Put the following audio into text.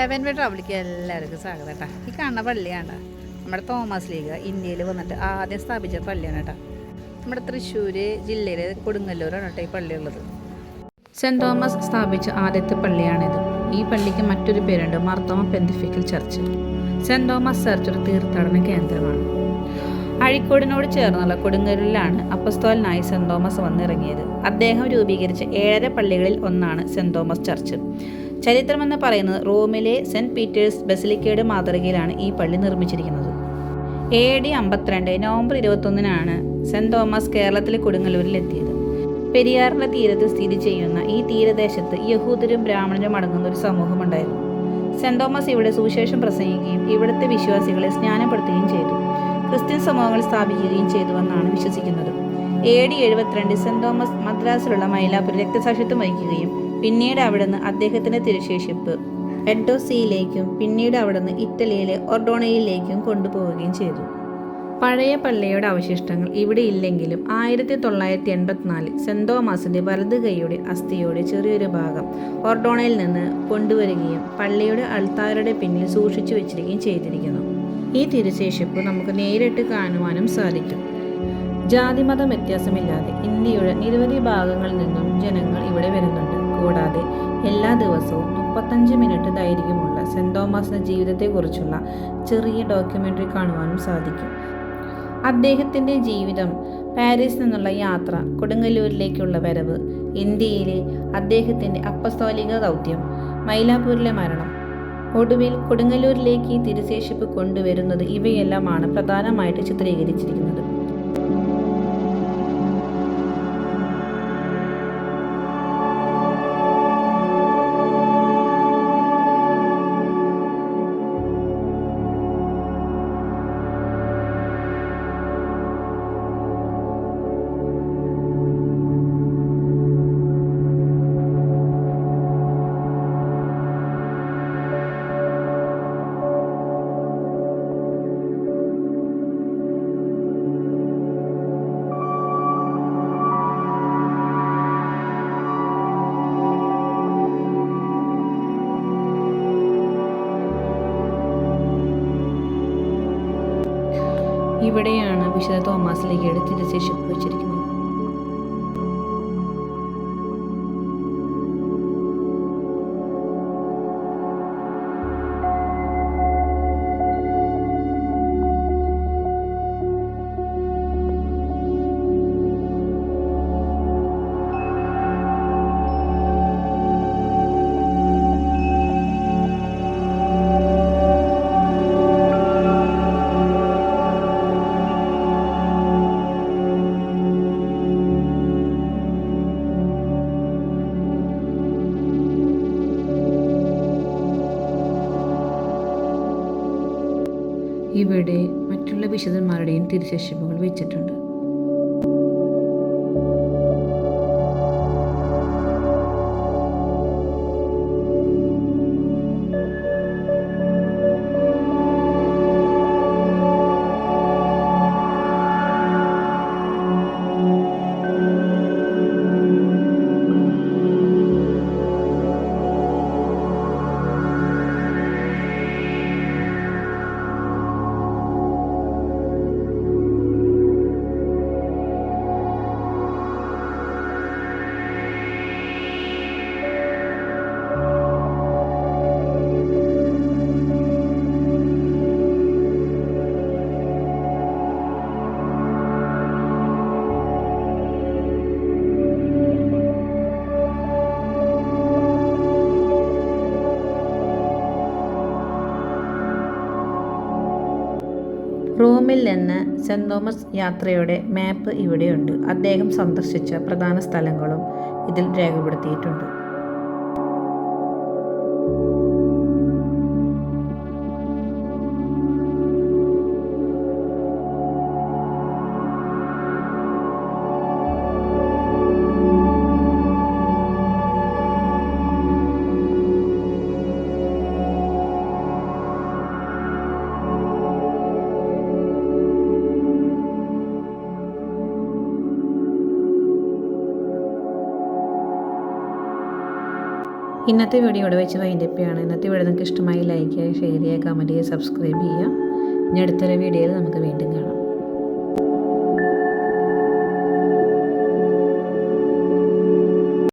Heaven വേ ട്രാവലിക്ക് എല്ലാവർക്കും സ്വാഗതം കേട്ടോ. ഈ കാണുന്ന പള്ളിയാണ് നമ്മുടെ തോമസ് ലീഗ് ഇന്ത്യയിൽ വന്നിട്ട് ആദ്യം സ്ഥാപിച്ച പള്ളിയാണ് കേട്ടോ. നമ്മുടെ തൃശ്ശൂർ ജില്ലയിലെ കൊടുങ്ങല്ലൂരാണ് കേട്ടോ ഈ പള്ളിയുള്ളത്. സെൻറ്റ് തോമസ് സ്ഥാപിച്ച ആദ്യത്തെ പള്ളിയാണിത്. ഈ പള്ളിക്ക് മറ്റൊരു പേരുണ്ട്, Marthoma pontifical church. Saint Thomas church ഒരു തീർത്ഥാടന കേന്ദ്രമാണ്. അഴീക്കോടിനോട് ചേർന്നുള്ള കൊടുങ്ങല്ലൂരിലാണ് അപ്പസ്തോലനായി സെൻറ്റ് തോമസ് വന്നിറങ്ങിയത്. അദ്ദേഹം രൂപീകരിച്ച 7 പള്ളികളിൽ ഒന്നാണ് സെൻറ്റ് തോമസ് ചർച്ച്. ചരിത്രമെന്ന് പറയുന്നത് റോമിലെ സെൻറ്റ് പീറ്റേഴ്സ് ബസിലിക്കയുടെ മാതൃകയിലാണ് ഈ പള്ളി നിർമ്മിച്ചിരിക്കുന്നത്. AD 52 നവംബർ 21 സെൻറ്റ് തോമസ് കേരളത്തിലെ കൊടുങ്ങല്ലൂരിലെത്തിയത്. പെരിയാറിൻ്റെ തീരത്ത് സ്ഥിതി ചെയ്യുന്ന ഈ തീരദേശത്ത് യഹൂദരും ബ്രാഹ്മണരും അടങ്ങുന്ന ഒരു സമൂഹമുണ്ടായിരുന്നു. സെൻറ്റ് തോമസ് ഇവിടെ സുവിശേഷം പ്രസംഗിക്കുകയും ഇവിടുത്തെ വിശ്വാസികളെ സ്നാനപ്പെടുത്തുകയും ചെയ്തു. ക്രിസ്ത്യൻ സമൂഹങ്ങൾ സ്ഥാപിക്കുകയും ചെയ്തുവെന്നാണ് വിശ്വസിക്കുന്നത്. AD 72 സെൻറ്റ് തോമസ് മദ്രാസിലുള്ള മൈലാപ്പൂർ രക്തസാക്ഷിത്വം വഹിക്കുകയും പിന്നീട് അവിടുന്ന് അദ്ദേഹത്തിൻ്റെ തിരുശേഷിപ്പ് എഡ്ഡോസിയിലേക്കും പിന്നീട് അവിടുന്ന് ഇറ്റലിയിലെ ഒർഡോണയിലേക്കും കൊണ്ടുപോവുകയും ചെയ്തു. പഴയ പള്ളിയുടെ അവശിഷ്ടങ്ങൾ ഇവിടെ ഇല്ലെങ്കിലും 1984 സെൻറ്റ് തോമസിൻ്റെ വലത് കൈയുടെ അസ്ഥിയുടെ ചെറിയൊരു ഭാഗം ഒർഡോണയിൽ നിന്ന് കൊണ്ടുവരികയും പള്ളിയുടെ അൾത്താരയുടെ പിന്നിൽ സൂക്ഷിച്ചു വെച്ചിരിക്കുകയും ചെയ്തിരിക്കുന്നു. ഈ തിരുശേഷിപ്പ് നമുക്ക് നേരിട്ട് കാണുവാനും സാധിക്കും. ജാതിമത വ്യത്യാസമില്ലാതെ ഇന്ത്യയുടെ നിരവധി ഭാഗങ്ങളിൽ നിന്നും ജനങ്ങൾ ഇവിടെ വരുന്നുണ്ട്. കൂടാതെ എല്ലാ ദിവസവും 35 മിനിറ്റ് ദൈർഘ്യമുള്ള സെൻറ്റ് തോമസിൻ്റെ ജീവിതത്തെക്കുറിച്ചുള്ള ചെറിയ ഡോക്യുമെൻ്ററി കാണുവാനും സാധിക്കും. അദ്ദേഹത്തിൻ്റെ ജീവിതം, പാരീസിൽ നിന്നുള്ള യാത്ര, കൊടുങ്ങല്ലൂരിലേക്കുള്ള വരവ്, ഇന്ത്യയിലെ അദ്ദേഹത്തിൻ്റെ അപ്പസ്തോലിക ദൗത്യം, മൈലാപ്പൂരിലെ മരണം, ഒടുവിൽ കൊടുങ്ങല്ലൂരിലേക്ക് തിരുശേഷിപ്പ് കൊണ്ടുവരുന്നത് ഇവയെല്ലാമാണ് പ്രധാനമായിട്ട് ചിത്രീകരിച്ചിരിക്കുന്നത്. ഇവിടെയാണ് വിശുദ്ധ തോമസ് ലീഗയുടെ തിരുശേഷിപ്പ് വെച്ചിരിക്കുന്നത്. ഇവിടെ മറ്റുള്ള വിശുദ്ധന്മാരുടെയും തിരുശേഷിപ്പുകൾ വെച്ചിട്ടുണ്ട്. റോമിൽ നിന്ന് സെൻറ്റ് തോമസ് യാത്രയുടെ മാപ്പ് ഇവിടെയുണ്ട്. അദ്ദേഹം സന്ദർശിച്ച പ്രധാന സ്ഥലങ്ങളും ഇതിൽ രേഖപ്പെടുത്തിയിട്ടുണ്ട്. ഇന്നത്തെ വീഡിയോ ഇവിടെ വെച്ച് വൈൻഡപ്പ് ചെയ്യാണ്. ഇന്നത്തെ വീഡിയോ നിങ്ങൾക്ക് ഇഷ്ടമായി ലൈക്ക് ചെയ്യുക, ഷെയർ ചെയ്യുക, കമൻറ്റ് ചെയ്യുക, സബ്സ്ക്രൈബ് ചെയ്യുക. ഇനി അടുത്തൊരു വീഡിയോയിൽ നമുക്ക് വീണ്ടും കാണാം.